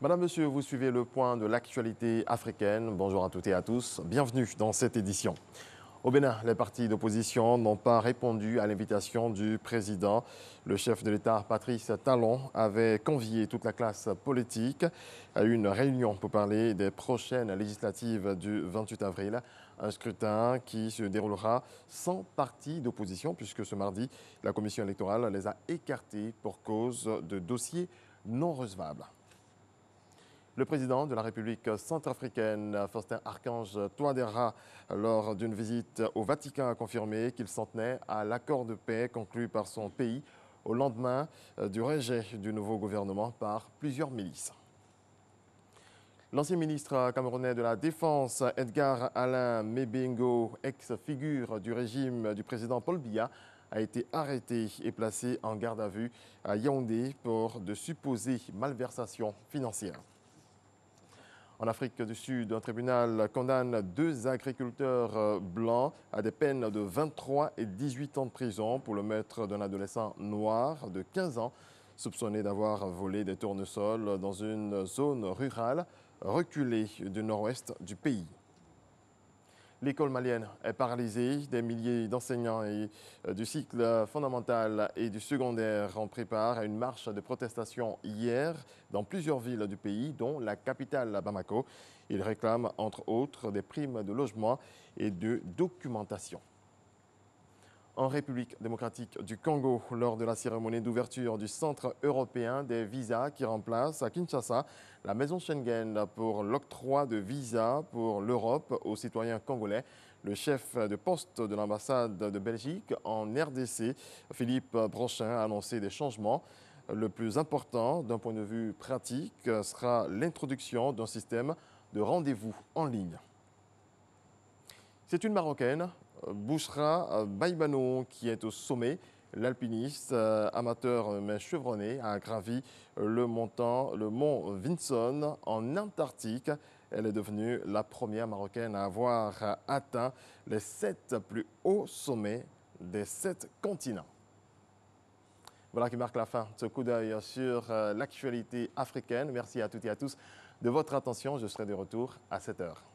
Madame, Monsieur, vous suivez le point de l'actualité africaine. Bonjour à toutes et à tous. Bienvenue dans cette édition. Au Bénin, les partis d'opposition n'ont pas répondu à l'invitation du président. Le chef de l'État, Patrice Talon, avait convié toute la classe politique à une réunion pour parler des prochaines législatives du 28 avril. Un scrutin qui se déroulera sans parti d'opposition puisque ce mardi, la commission électorale les a écartés pour cause de dossiers non recevables. Le président de la République centrafricaine, Faustin Archange Touadéra, lors d'une visite au Vatican, a confirmé qu'il s'en tenait à l'accord de paix conclu par son pays au lendemain du rejet du nouveau gouvernement par plusieurs milices. L'ancien ministre camerounais de la Défense, Edgar Alain Mebingo, ex-figure du régime du président Paul Biya, a été arrêté et placé en garde à vue à Yaoundé pour de supposées malversations financières. En Afrique du Sud, un tribunal condamne deux agriculteurs blancs à des peines de 23 et 18 ans de prison pour le meurtre d'un adolescent noir de 15 ans soupçonné d'avoir volé des tournesols dans une zone rurale reculée du nord-ouest du pays. L'école malienne est paralysée. Des milliers d'enseignants du cycle fondamental et du secondaire ont préparé à une marche de protestation hier dans plusieurs villes du pays, dont la capitale Bamako. Ils réclament entre autres des primes de logement et de documentation. En République démocratique du Congo, lors de la cérémonie d'ouverture du Centre européen des visas qui remplace à Kinshasa la maison Schengen pour l'octroi de visas pour l'Europe aux citoyens congolais, le chef de poste de l'ambassade de Belgique en RDC, Philippe Brochin, a annoncé des changements. Le plus important d'un point de vue pratique sera l'introduction d'un système de rendez-vous en ligne. C'est une Marocaine, Bouchra Baïbano, qui est au sommet. L'alpiniste amateur mais chevronné a gravi le mont Vinson en Antarctique. Elle est devenue la première Marocaine à avoir atteint les 7 plus hauts sommets des 7 continents. Voilà qui marque la fin de ce coup d'œil sur l'actualité africaine. Merci à toutes et à tous de votre attention. Je serai de retour à 7 heures.